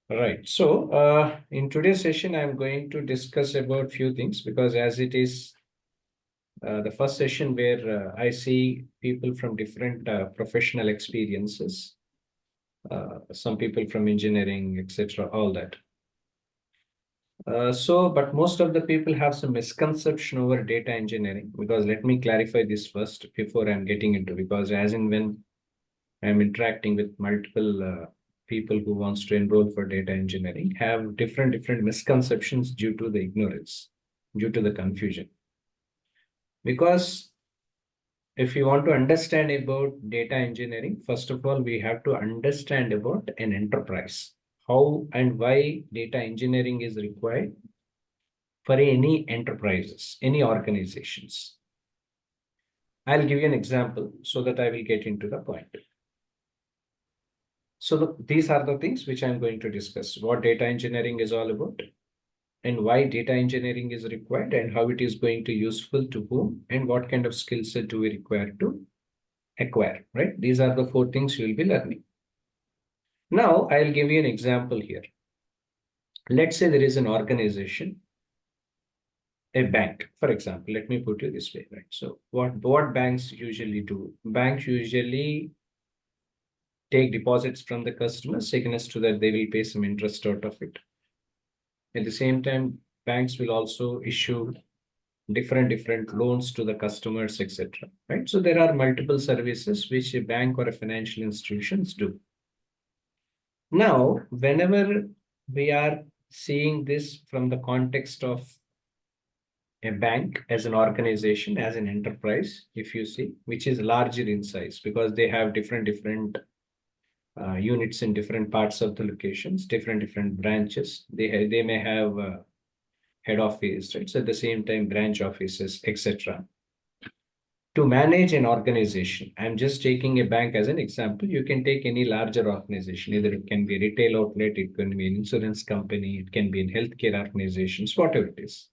Right. So, in today's session, I'm going to discuss about few things because as it is the first session where I see people from different professional experiences, some people from engineering, etc., all that. But most of the people have some misconception over data engineering because let me clarify this first before I'm getting into because as in when I'm interacting with multiple people who wants to enroll for data engineering have different misconceptions due to the ignorance, due to the confusion. Because if you want to understand about data engineering, first of all, we have to understand about an enterprise, how and why data engineering is required for any enterprises, any organizations. I'll give you an example so that I will get into the point. So these are the things which I'm going to discuss, what data engineering is all about and why data engineering is required and how it is going to useful to whom and what kind of skill set do we require to acquire, right? These are the four things you will be learning. Now, I'll give you an example here. Let's say there is an organization, a bank, for example. Let me put it this way, right? So what banks usually do? Banks usually take deposits from the customers, against to that they will pay some interest out of it. At the same time, banks will also issue different loans to the customers, etc. Right? So there are multiple services which a bank or a financial institutions do. Now, whenever we are seeing this from the context of a bank as an organization, as an enterprise, if you see, which is larger in size because they have different units in different parts of the locations, different branches. They may have head office, right? So at the same time, branch offices, etc. To manage an organization, I'm just taking a bank as an example. You can take any larger organization, either it can be a retail outlet, it can be an insurance company, it can be in healthcare organizations, whatever it is.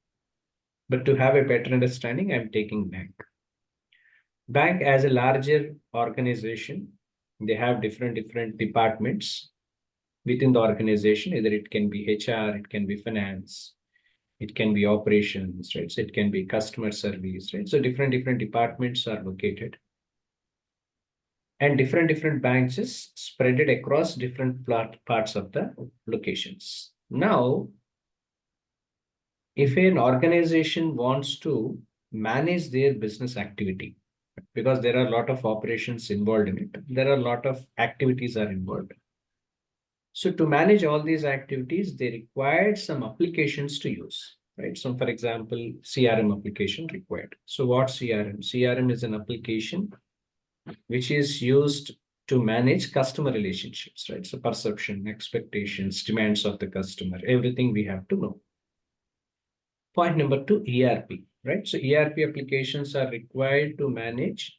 But to have a better understanding, I'm taking bank. Bank as a larger organization, they have different departments within the organization. Either it can be HR, it can be finance, it can be operations, right? So it can be customer service, right? So different departments are located. And different branches spread it across different parts of the locations. Now, if an organization wants to manage their business activity, because there are a lot of operations involved in it, there are a lot of activities are involved. So to manage all these activities, they required some applications to use, right? So for example, CRM application required. So what CRM? CRM is an application which is used to manage customer relationships, right? So perception, expectations, demands of the customer, everything we have to know. Point number two, ERP, right? So ERP applications are required to manage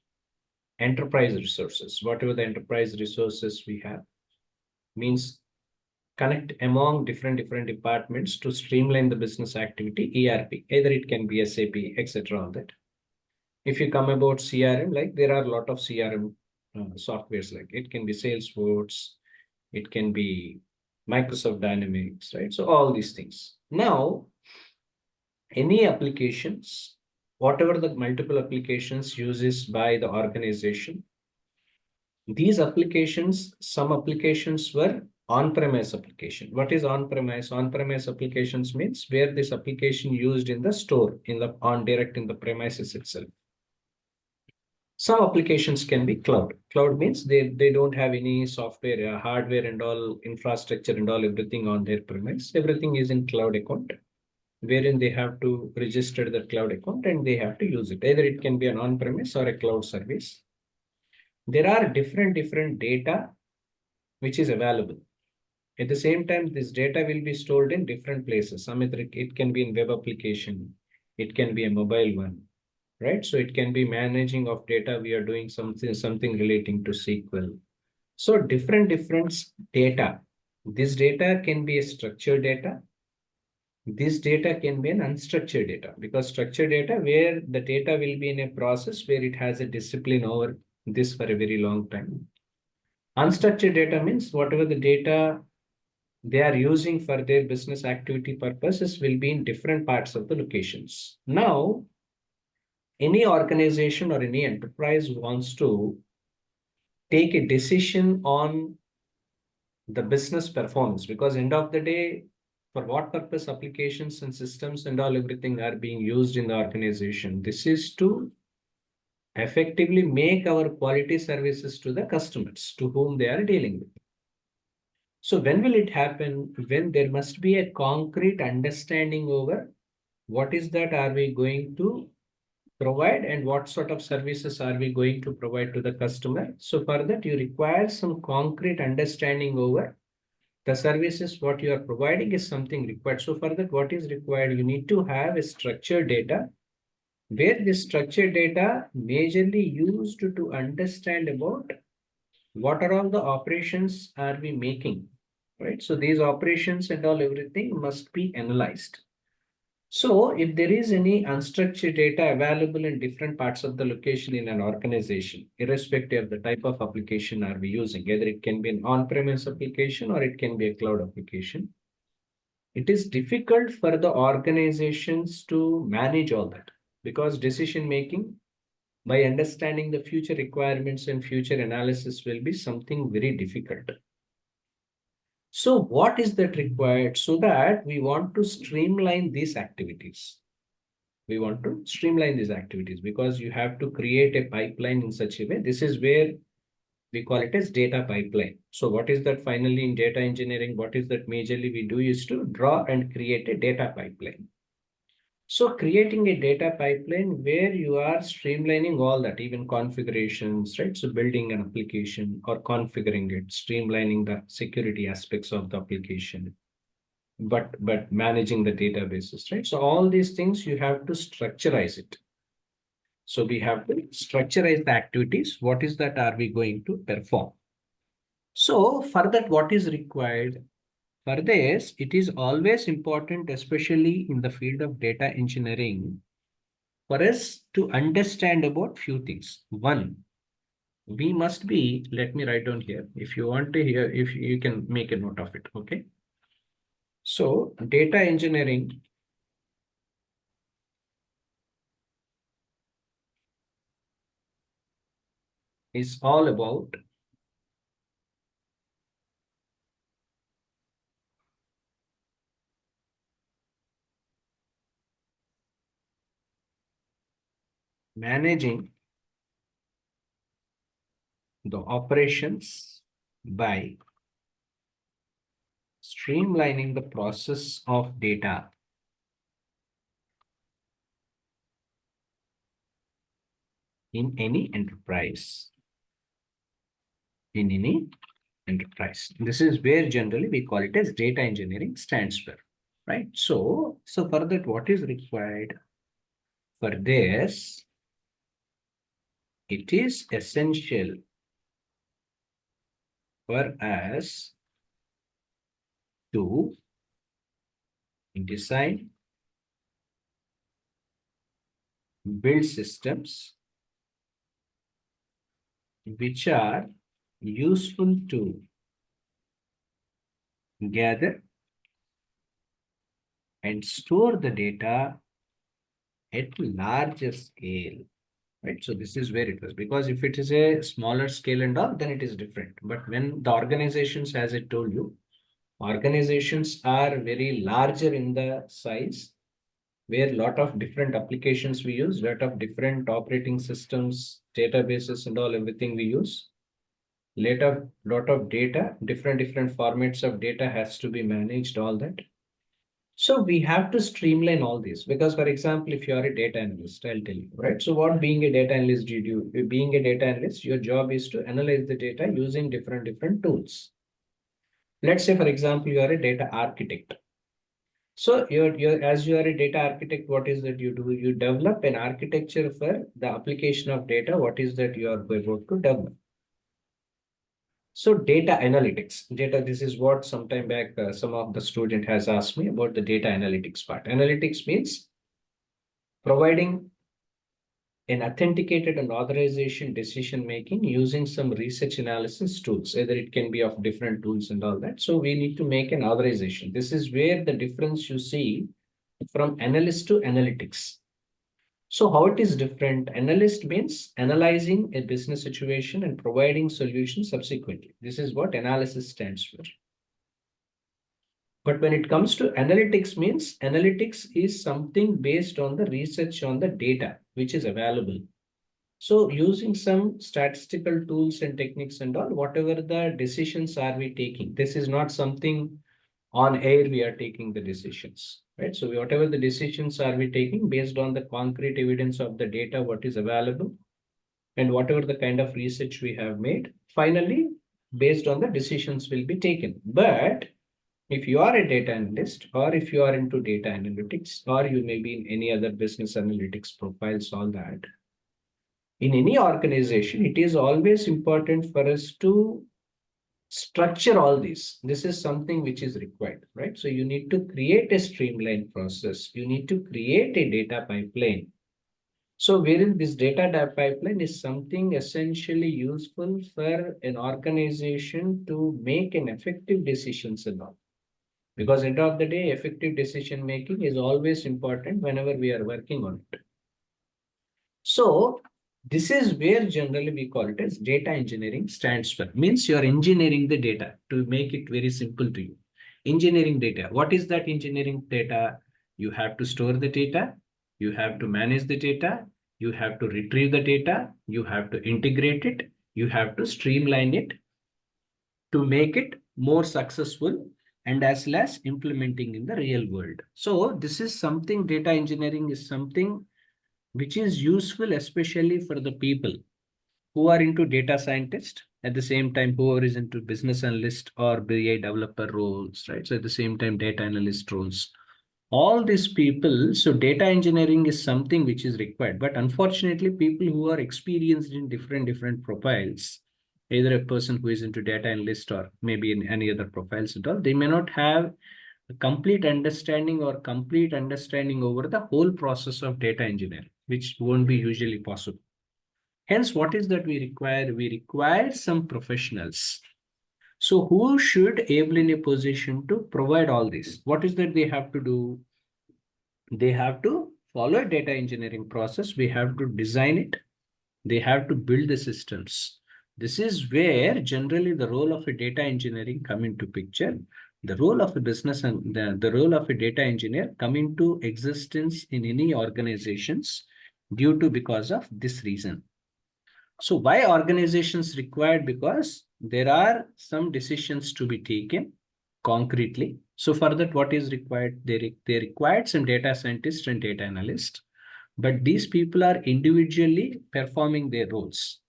enterprise resources. Whatever the enterprise resources we have means connect among different departments to streamline the business activity, ERP. Either it can be SAP, etc. All that. If you come about CRM, like there are a lot of CRM softwares, like it can be Salesforce, it can be Microsoft Dynamics, right? So all these things. Now, any applications, whatever the multiple applications uses by the organization, these applications, some applications were on-premise application. What is on-premise? On-premise applications means where this application used in the store, in the direct in the premises itself. Some applications can be cloud. Cloud means they don't have any software, hardware and all, infrastructure and all, everything on their premise. Everything is in cloud account, wherein they have to register the cloud account and they have to use it. Either it can be an on-premise or a cloud service. There are different data which is available. At the same time, this data will be stored in different places. It can be in web application, it can be a mobile one, right? So it can be managing of data. We are doing something relating to SQL. So different data. This data can be a structured data. This data can be an unstructured data because structured data where the data will be in a process where it has a discipline over this for a very long time. Unstructured data means whatever the data they are using for their business activity purposes will be in different parts of the locations. Now, any organization or any enterprise wants to take a decision on the business performance, because end of the day, for what purpose applications and systems and all everything are being used in the organization, this is to effectively make our quality services to the customers to whom they are dealing with. So when will it happen? When there must be a concrete understanding over what is that are we going to provide and what sort of services are we going to provide to the customer. So for that, you require some concrete understanding over the services what you are providing is something required. So for that, what is required? You need to have a structured data where this structured data majorly used to understand about what are all the operations are we making, right? So these operations and all everything must be analyzed. So if there is any unstructured data available in different parts of the location in an organization, irrespective of the type of application are we using, either it can be an on-premise application or it can be a cloud application, it is difficult for the organizations to manage all that, because decision making by understanding the future requirements and future analysis will be something very difficult. So what is that required? So that we want to streamline these activities. We want to streamline these activities because you have to create a pipeline in such a way. This is where we call it as data pipeline. So what is that finally in data engineering? What is that majorly we do is to draw and create a data pipeline. So creating a data pipeline where you are streamlining all that, even configurations, right? So building an application or configuring it, streamlining the security aspects of the application, but managing the databases, right? So all these things you have to structureize it. So we have to structureize the activities. What is that are we going to perform? So for that, what is required? For this, it is always important, especially in the field of data engineering, for us to understand about few things. One, we must be, let me write down here. If you want to hear, if you can make a note of it, okay? So data engineering is all about managing the operations by streamlining the process of data in any enterprise. In any enterprise. This is where generally we call it as data engineering stands for, right? So for that, what is required? For this, it is essential for us to design, build systems which are useful to gather and store the data at larger scale, right? So this is where it was, because if it is a smaller scale and all, then it is different. But when the organizations, as I told you, organizations are very larger in the size, where a lot of different applications we use, lot of different operating systems, databases and all, everything we use. Lot of data, different formats of data has to be managed, all that. So we have to streamline all this because, for example, if you are a data analyst, I'll tell you, right? So what being a data analyst did you? Being a data analyst, your job is to analyze the data using different tools. Let's say, for example, you are a data architect. So as you are a data architect, what is that you do? You develop an architecture for the application of data. What is that you are going to develop? So data analytics, this is what sometime back some of the student has asked me about the data analytics part. Analytics means providing an authenticated and authorization decision making using some research analysis tools. Either it can be of different tools and all that. So we need to make an authorization. This is where the difference you see from analyst to analytics. So how it is different? Analyst means analyzing a business situation and providing solutions subsequently. This is what analysis stands for. But when it comes to analytics means analytics is something based on the research on the data which is available. So using some statistical tools and techniques and all, whatever the decisions are we taking, this is not something on air we are taking the decisions, right? So whatever the decisions are we taking based on the concrete evidence of the data, what is available, and whatever the kind of research we have made, finally, based on the decisions will be taken. But if you are a data analyst, or if you are into data analytics, or you may be in any other business analytics profiles, all that, in any organization, it is always important for us to structure all this. This is something which is required, right? So you need to create a streamlined process. You need to create a data pipeline. So wherein this data pipeline is something essentially useful for an organization to make an effective decisions and all. Because end of the day, effective decision making is always important whenever we are working on it. So this is where generally we call it as data engineering stands for. Means you are engineering the data to make it very simple to you. Engineering data. What is that engineering data? You have to store the data. You have to manage the data. You have to retrieve the data. You have to integrate it. You have to streamline it to make it more successful and as well as implementing in the real world. So this is something, data engineering is something which is useful especially for the people who are into data scientist, at the same time whoever is into business analyst or BI developer roles, right? So at the same time data analyst roles. All these people, so data engineering is something which is required. But unfortunately, people who are experienced in different profiles, either a person who is into data analyst or maybe in any other profiles at all, they may not have a complete understanding or complete understanding over the whole process of data engineering, which won't be usually possible. Hence, what is that we require? We require some professionals. So who should able in a position to provide all this? What is that they have to do? They have to follow a data engineering process. We have to design it. They have to build the systems. This is where generally the role of a data engineering come into picture. The role of a business and the role of a data engineer come into existence in any organizations due to because of this reason. So why organizations required? Because there are some decisions to be taken concretely. So for that, what is required? They required some data scientists and data analysts, but these people are individually performing their roles.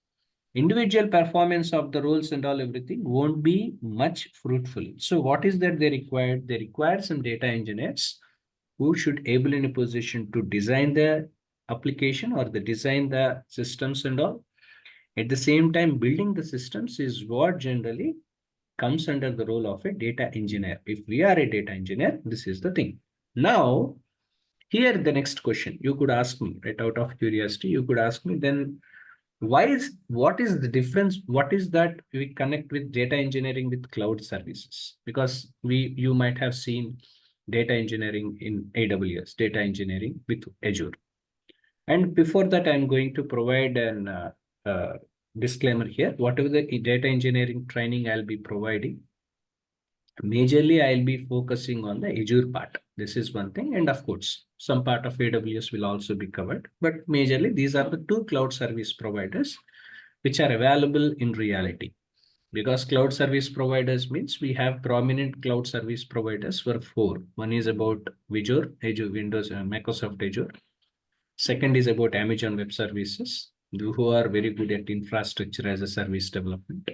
Individual performance of the roles and all everything won't be much fruitful. So what is that they required? They require some data engineers who should able in a position to design the application or the design the systems and all. At the same time, building the systems is what generally comes under the role of a data engineer. If we are a data engineer, this is the thing. Now, here the next question you could ask me, right out of curiosity, you could ask me then what is the difference? What is that we connect with data engineering with cloud services? Because you might have seen data engineering in AWS, data engineering with Azure. And before that, I'm going to provide an disclaimer here. Whatever the data engineering training I'll be providing, majorly I'll be focusing on the Azure part. This is one thing. And of course, some part of AWS will also be covered. But majorly, these are the two cloud service providers which are available in reality. Because cloud service providers means we have prominent cloud service providers for four. One is about Azure Windows, Microsoft Azure. Second is about Amazon Web Services, who are very good at infrastructure as a service development.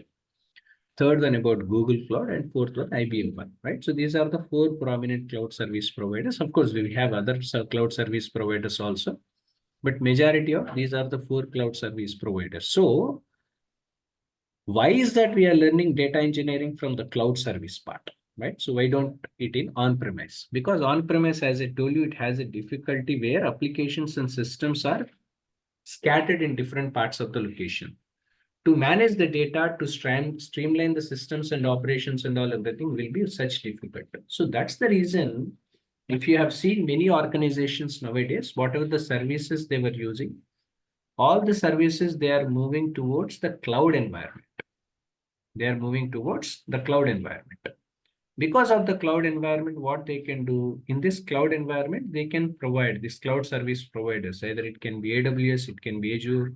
Third one about Google Cloud, and fourth one IBM one, right? So these are the four prominent cloud service providers. Of course, we have other cloud service providers also, but majority of these are the four cloud service providers. So why is that we are learning data engineering from the cloud service part, right? So why don't it in on-premise? Because on-premise, as I told you, it has a difficulty where applications and systems are scattered in different parts of the location. To manage the data, to streamline the systems and operations and all everything will be such difficult. So that's the reason, if you have seen many organizations nowadays, whatever the services they were using, all the services they are moving towards the cloud environment. They are moving towards the cloud environment. Because of the cloud environment, what they can do in this cloud environment, they can provide this cloud service providers. Either it can be AWS, it can be Azure,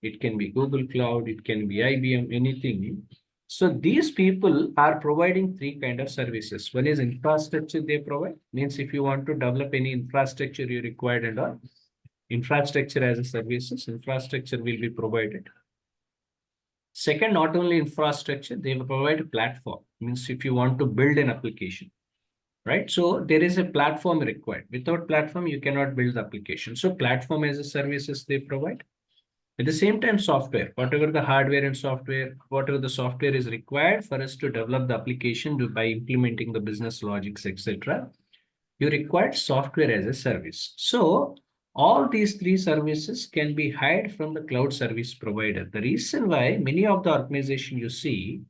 it can be Google Cloud, it can be IBM, anything. So these people are providing three kind of services. One is infrastructure they provide, means if you want to develop any infrastructure you required and all, infrastructure as a services, infrastructure will be provided. Second, not only infrastructure, they will provide a platform. Means if you want to build an application, right? So there is a platform required. Without platform, you cannot build the application. So platform as a services they provide. At the same time, software, whatever the hardware and software, whatever the software is required for us to develop the application by implementing the business logics, etc., you require software as a service. So all these three services can be hired from the cloud service provider. The reason why many of the organizations you see,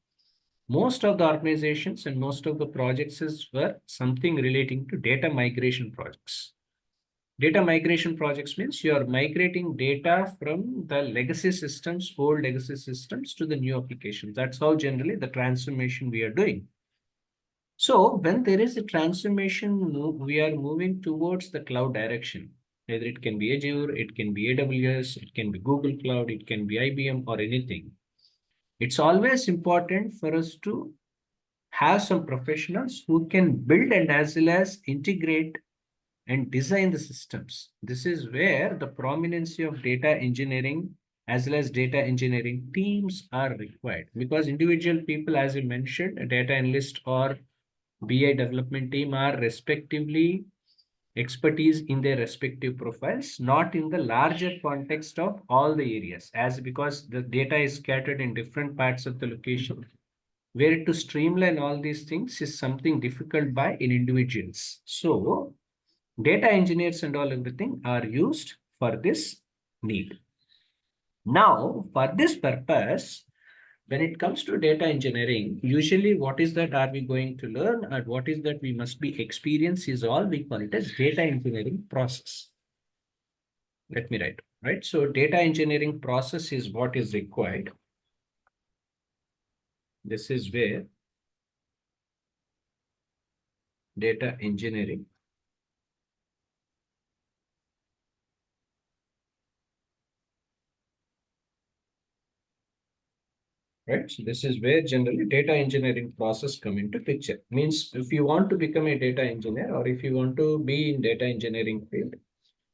most of the organizations and most of the projects were something relating to data migration projects. Data migration projects means you are migrating data from the legacy systems, old legacy systems to the new applications. That's how generally the transformation we are doing. So when there is a transformation, we are moving towards the cloud direction. Either it can be Azure, it can be AWS, it can be Google Cloud, it can be IBM or anything. It's always important for us to have some professionals who can build and as well as integrate and design the systems. This is where the prominence of data engineering as well as data engineering teams are required, because individual people, as you mentioned, a data analyst or BI development team are respectively expertise in their respective profiles, not in the larger context of all the areas, as because the data is scattered in different parts of the location, where to streamline all these things is something difficult by in individuals. So data engineers and all everything are used for this need. Now, for this purpose, when it comes to data engineering, usually what is that are we going to learn and what is that we must be experience is all we call it as data engineering process. Let me write, right? So data engineering process is what is required. This is where data engineering right? So this is where generally data engineering process come into picture. Means if you want to become a data engineer or if you want to be in data engineering field,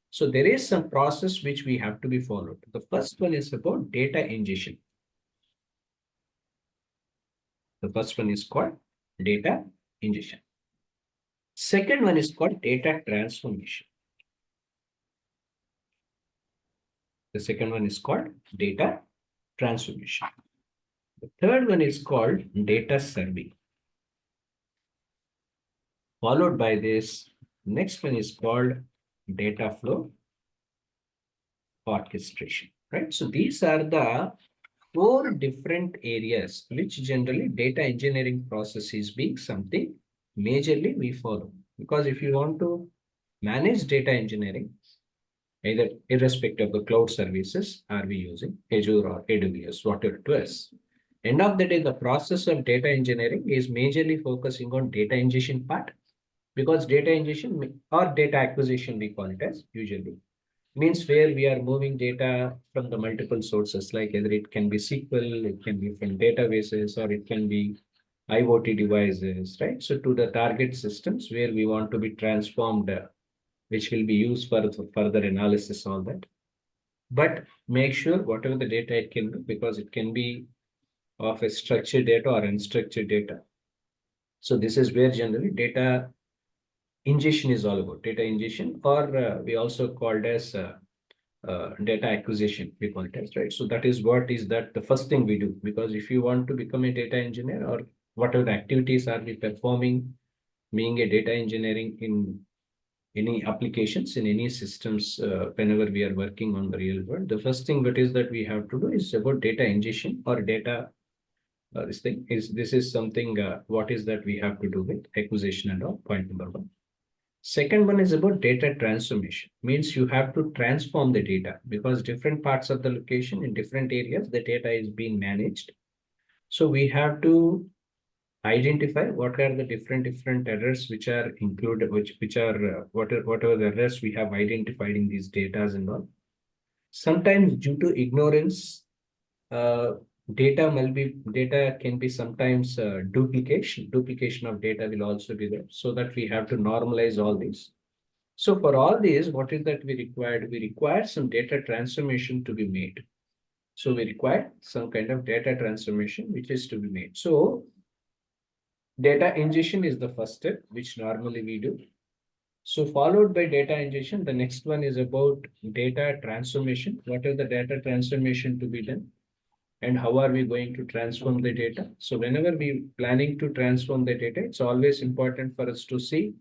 so there is some process which we have to be followed. The first one is about data ingestion. The first one is called data ingestion. Second one is called data transformation. The second one is called data transformation. The third one is called data serving. Followed by this, next one is called data flow orchestration, right? So these are the four different areas which generally data engineering process is being something majorly we follow. Because if you want to manage data engineering, either irrespective of the cloud services, are we using Azure or AWS, whatever it is. End of the day, the process of data engineering is majorly focusing on data ingestion part, because data ingestion or data acquisition, we call it as usually, means where we are moving data from the multiple sources, like either it can be SQL, it can be from databases, or it can be IoT devices, right? So to the target systems where we want to be transformed, which will be used for further analysis, all that. But make sure whatever the data it can be, because it can be of a structured data or unstructured data. So this is where generally data ingestion is all about. Data ingestion, or we also called as data acquisition, we call it as, right? So that is what is that the first thing we do, because if you want to become a data engineer or whatever the activities are we performing, being a data engineering in any applications in any systems whenever we are working on the real world. The first thing that is that we have to do is about data ingestion or data. This is something what is that we have to do with acquisition and all, point number one. Second one is about data transformation. Means you have to transform the data because different parts of the location in different areas, the data is being managed. So we have to identify what are the different errors which are included, which are whatever the errors we have identified in these data and all. Sometimes due to ignorance, uh, data can be sometimes duplication of data will also be there, so that we have to normalize all these. So for all these, what is that we required? We require some data transformation to be made. So we require some kind of data transformation which is to be made. So data ingestion is the first step, which normally we do. So followed by data ingestion, the next one is about data transformation. What is the data transformation to be done? And how are we going to transform the data? So whenever we planning to transform the data, it's always important for us to see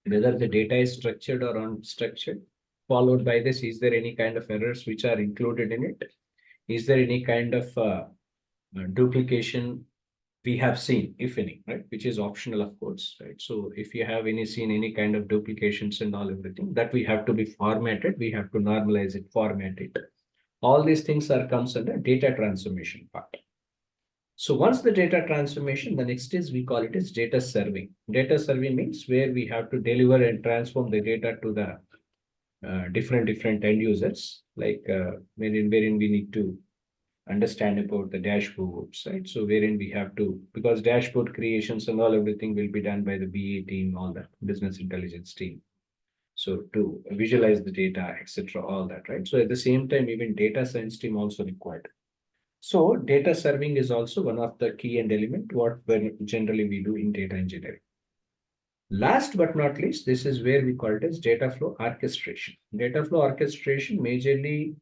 whether the data is structured or unstructured. Followed by this, is there any kind of errors which are included in it? Is there any kind of duplication we have seen, if any, right? Which is optional, of course, right? So if you have seen any kind of duplications and all everything, that we have to be formatted, we have to normalize it, format it. All these things are comes under data transformation part. So once the data transformation, the next is we call it as data serving. Data serving means where we have to deliver and transform the data to the different end users, like wherein we need to understand about the dashboards, right? So wherein we have to, because dashboard creations and all everything will be done by the BA team, all that business intelligence team. So to visualize the data, etc., all that, right? So at the same time, even data science team also required. So data serving is also one of the key and element what generally we do in data engineering. Last but not least, this is where we call it as data flow orchestration. Data flow orchestration majorly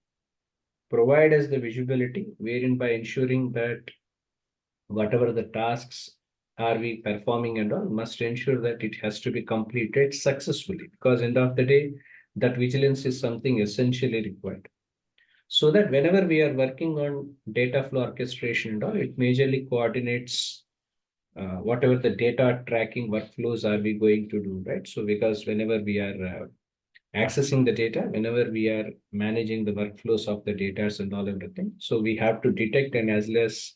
provide us the visibility wherein by ensuring that whatever the tasks are we performing and all must ensure that it has to be completed successfully, because end of the day, that vigilance is something essentially required. So that whenever we are working on data flow orchestration and all, it majorly coordinates whatever the data tracking workflows are we going to do, right? So because whenever we are accessing the data, whenever we are managing the workflows of the data and all everything, so we have to detect and as less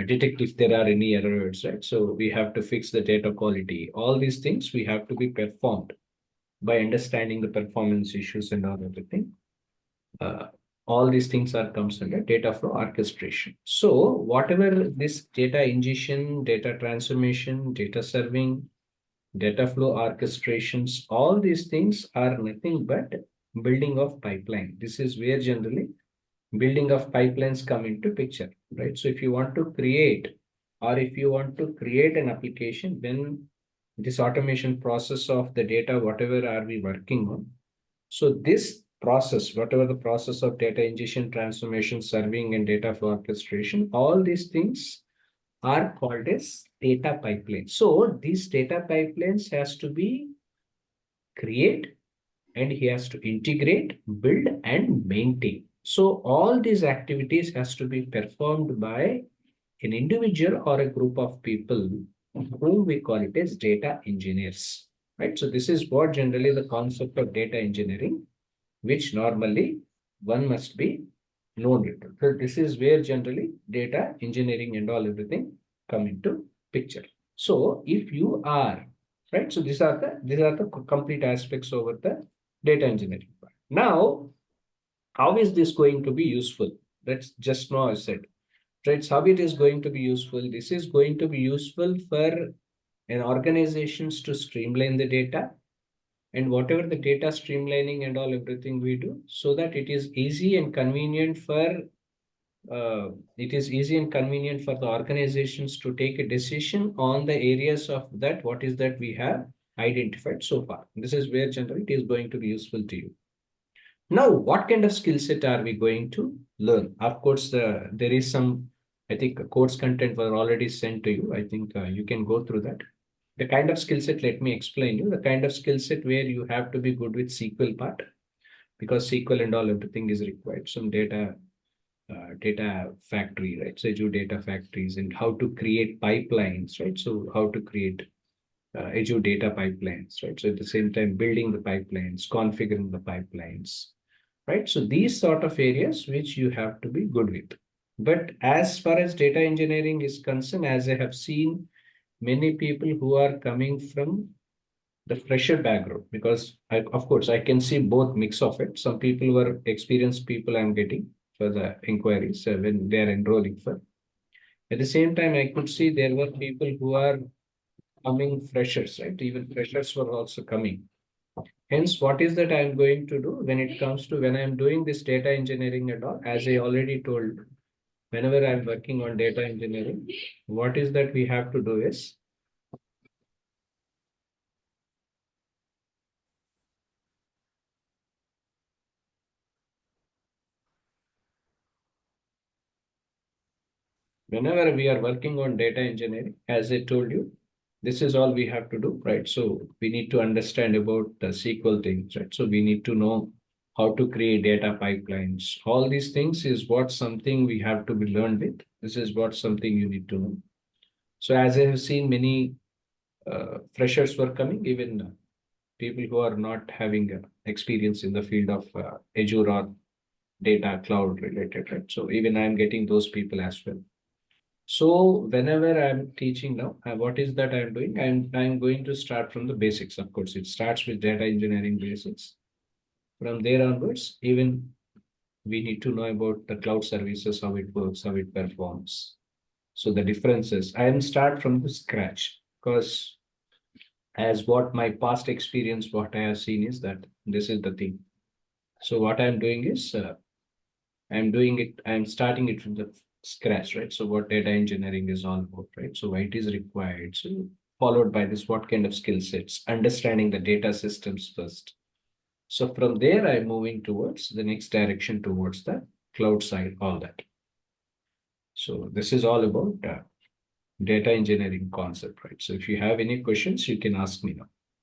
detect if there are any errors, right? So we have to fix the data quality. All these things we have to be performed by understanding the performance issues and all everything. Uh, all these things are comes under data flow orchestration. So whatever this data ingestion, data transformation, data serving, data flow orchestrations, all these things are nothing but building of pipeline. This is where generally building of pipelines come into picture, right? So if you want to create or if you want to create an application, then this automation process of the data, whatever are we working on. So this process, whatever the process of data ingestion, transformation, serving, and data flow orchestration, all these things are called as data pipelines. So these data pipelines has to be create and he has to integrate, build, and maintain. So all these activities has to be performed by an individual or a group of people whom we call it as data engineers, right? So this is what generally the concept of data engineering, which normally one must be known it. So this is where generally data engineering and all everything come into picture. So if you are right, so these are the complete aspects over the data engineering part. Now, how is this going to be useful? That's just now I said. Right, how it is going to be useful? This is going to be useful for an organizations to streamline the data and whatever the data streamlining and all everything we do, so that it is easy and convenient for the organizations to take a decision on the areas of that what is that we have identified so far. This is where generally it is going to be useful to you. Now, what kind of skill set are we going to learn? Of course, there is some, I think, course content were already sent to you. I think you can go through that. The kind of skill set, let me explain you, the kind of skill set where you have to be good with SQL part, because SQL and all, everything is required. Some data factory, right? So Azure data factories and how to create pipelines, right? So how to create Azure data pipelines, right? So at the same time, building the pipelines, configuring the pipelines, right? So these sort of areas which you have to be good with. But as far as data engineering is concerned, as I have seen many people who are coming from the fresher background, because of course I can see both mix of it. Some people were experienced people I'm getting for the inquiries when they are enrolling for. At the same time, I could see there were people who are coming freshers, right? Even freshers were also coming. Hence, what is that I'm going to do when it comes to when I'm doing this data engineering and all, as I already told, whenever I'm working on data engineering, what is that we have to do is whenever we are working on data engineering, as I told you, this is all we have to do, right? So we need to understand about the SQL things, right? So we need to know how to create data pipelines. All these things is what something we have to be learned with. This is what something you need to know. So as I have seen many freshers were coming, even people who are not having experience in the field of Azure or data cloud related, right? So even I'm getting those people as well. So whenever I'm teaching now, what is that I'm doing? I'm going to start from the basics. Of course, it starts with data engineering basics. From there onwards, even we need to know about the cloud services, how it works, how it performs. So the differences. I am start from the scratch because as what my past experience, what I have seen is that this is the thing. So what I'm doing is I'm doing it, I'm starting it from the scratch, right? So what data engineering is all about, right? So why it is required. So followed by this, what kind of skill sets, understanding the data systems first. So from there, I'm moving towards the next direction towards the cloud side, all that. So this is all about data engineering concept, right? So if you have any questions, you can ask me now.